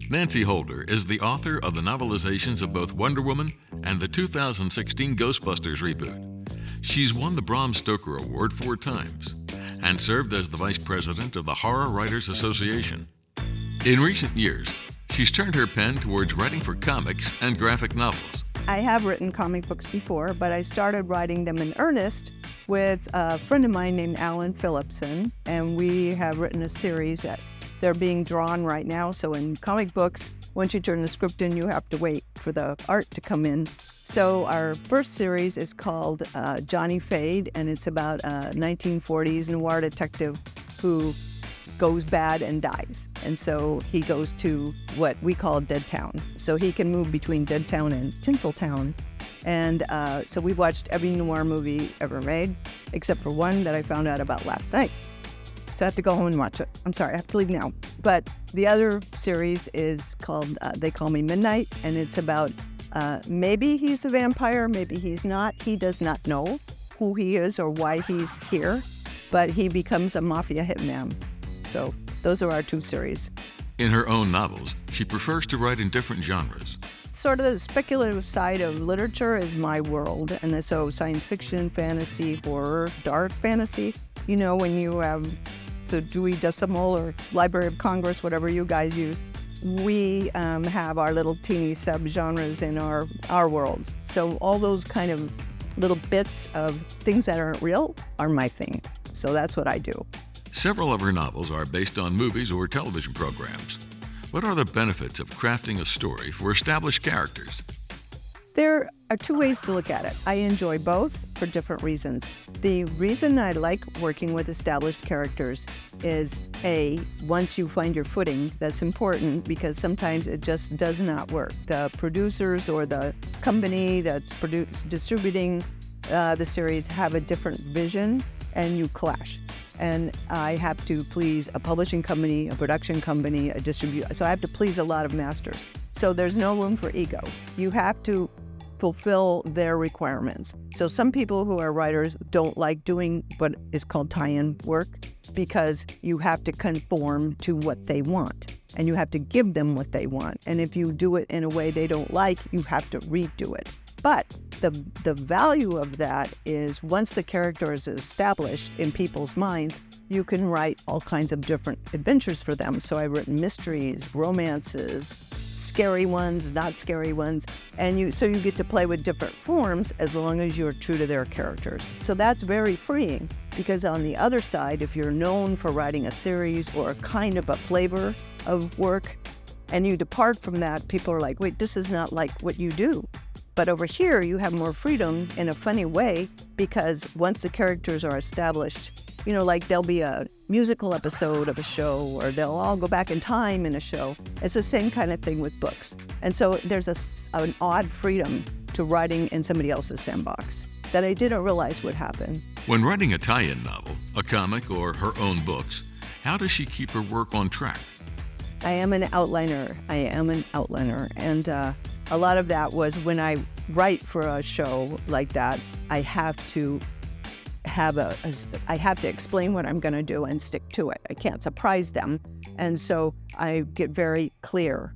Nancy Holder is the author of the novelizations of both Wonder Woman and the 2016 Ghostbusters reboot. She's won the Bram Stoker Award 4 times and served as the vice president of the Horror Writers Association. In recent years, she's turned her pen towards writing for comics and graphic novels. I have written comic books before, but I started writing them in earnest with a friend of mine named Alan Phillipson, and we have written a series that they're being drawn right now. So in comic books, once you turn the script in, you have to wait for the art to come in. So our first series is called Johnny Fade, and it's about a 1940s noir detective who goes bad and dies. And so he goes to what we call Dead Town. So he can move between Dead Town and Tinseltown. And so we watched every noir movie ever made, except for one that I found out about last night. So I have to go home and watch it. I'm sorry, I have to leave now. But the other series is called They Call Me Midnight, and it's about maybe he's a vampire, maybe he's not. He does not know who he is or why he's here, but he becomes a mafia hitman. So those are our 2 series. In her own novels, she prefers to write in different genres. Sort of the speculative side of literature is my world, and so science fiction, fantasy, horror, dark fantasy. You know, when you have the Dewey Decimal or Library of Congress, whatever you guys use, we have our little teeny subgenres in our worlds. So all those kind of little bits of things that aren't real are my thing. So that's what I do. Several of her novels are based on movies or television programs. What are the benefits of crafting a story for established characters? There are 2 ways to look at it. I enjoy both for different reasons. The reason I like working with established characters is, A, once you find your footing, that's important because sometimes it just does not work. The producers or the company that's distributing the series have a different vision and you clash. And I have to please a publishing company, a production company, a distributor. So I have to please a lot of masters. So there's no room for ego. You have to fulfill their requirements. So some people who are writers don't like doing what is called tie-in work because you have to conform to what they want and you have to give them what they want. And if you do it in a way they don't like, you have to redo it. But the value of that is once the character is established in people's minds, you can write all kinds of different adventures for them. So I've written mysteries, romances, scary ones, not scary ones, and you get to play with different forms as long as you're true to their characters. So that's very freeing because on the other side, if you're known for writing a series or a kind of a flavor of work and you depart from that, people are like, wait, this is not like what you do. But over here, you have more freedom in a funny way because once the characters are established, you know, like there'll be a musical episode of a show or they'll all go back in time in a show. It's the same kind of thing with books. And so there's an odd freedom to writing in somebody else's sandbox that I didn't realize would happen. When writing a tie-in novel, a comic, or her own books, how does she keep her work on track? I am an outliner. And a lot of that was when I write for a show like that, I have to explain what I'm going to do and stick to it. I can't surprise them. And so I get very clear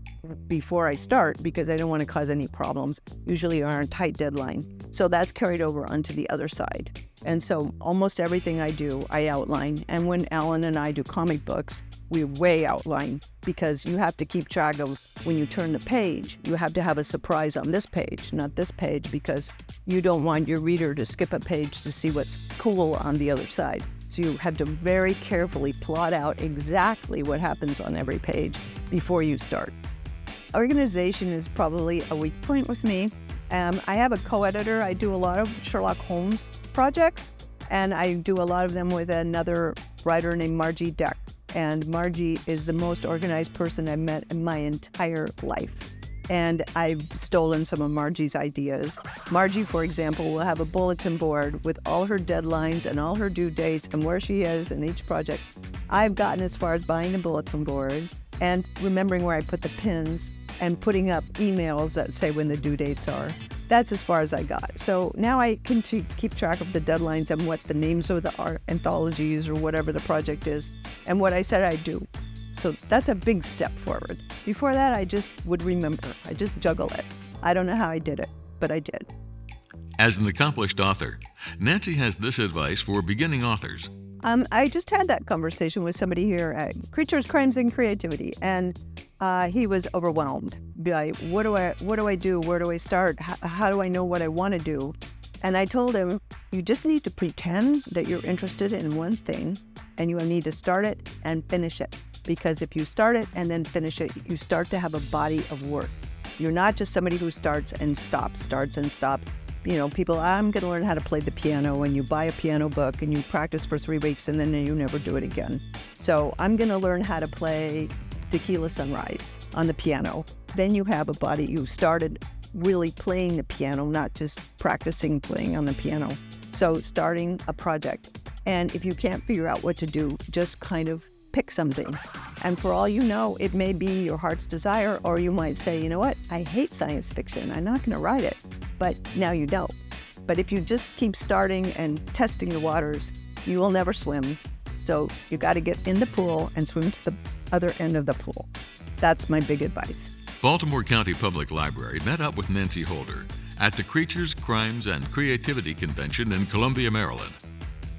before I start because I don't want to cause any problems, usually on a tight deadline. So that's carried over onto the other side. And so almost everything I do, I outline. And when Alan and I do comic books, we way outline because you have to keep track of when you turn the page, you have to have a surprise on this page, not this page, because you don't want your reader to skip a page to see what's cool on the other side. So you have to very carefully plot out exactly what happens on every page before you start. Organization is probably a weak point with me. I have a co-editor. I do a lot of Sherlock Holmes projects, and I do a lot of them with another writer named Margie Deck. And Margie is the most organized person I've met in my entire life. And I've stolen some of Margie's ideas. Margie, for example, will have a bulletin board with all her deadlines and all her due dates and where she is in each project. I've gotten as far as buying a bulletin board and remembering where I put the pins and putting up emails that say when the due dates are. That's as far as I got. So now I can keep track of the deadlines and what the names of the art anthologies or whatever the project is and what I said I'd do. So that's a big step forward. Before that, I just would remember. I just juggle it. I don't know how I did it, but I did. As an accomplished author, Nancy has this advice for beginning authors. I just had that conversation with somebody here at Creatures, Crimes, and Creativity, and he was overwhelmed by what do I do? Where do I start? How do I know what I want to do? And I told him, you just need to pretend that you're interested in one thing, and you need to start it and finish it. Because if you start it and then finish it, you start to have a body of work. You're not just somebody who starts and stops, starts and stops. You know, people, I'm going to learn how to play the piano, and you buy a piano book and you practice for 3 weeks and then you never do it again. So I'm going to learn how to play Tequila Sunrise on the piano. Then you have a body. You started really playing the piano, not just practicing playing on the piano. So starting a project. And if you can't figure out what to do, just kind of pick something. And for all you know, it may be your heart's desire, or you might say, you know what, I hate science fiction. I'm not going to write it. But now you know. But if you just keep starting and testing the waters, you will never swim. So you got to get in the pool and swim to the other end of the pool. That's my big advice. Baltimore County Public Library met up with Nancy Holder at the Creatures, Crimes, and Creativity Convention in Columbia, Maryland.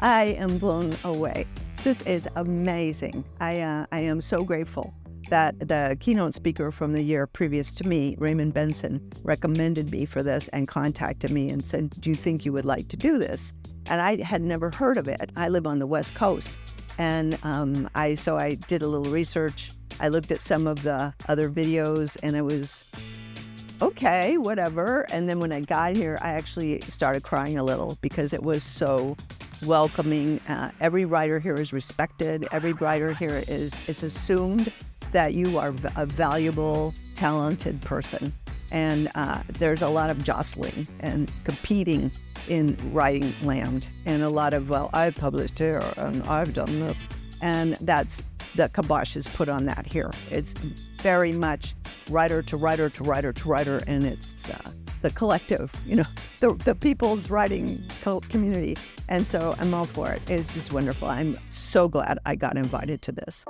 I am blown away. This is amazing. I am so grateful that the keynote speaker from the year previous to me, Raymond Benson, recommended me for this and contacted me and said, do you think you would like to do this? And I had never heard of it. I live on the West Coast. And so I did a little research. I looked at some of the other videos and it was, okay, whatever. And then when I got here, I actually started crying a little because it was so welcoming. Every writer here is respected. Every writer here is assumed that you are a valuable, talented person. And there's a lot of jostling and competing in writing land. And a lot of, well, I've published here and I've done this. And that's, the kibosh is put on that here. It's very much writer to writer to writer to writer, and it's the collective, you know, the people's writing community. And so I'm all for it. It's just wonderful. I'm so glad I got invited to this.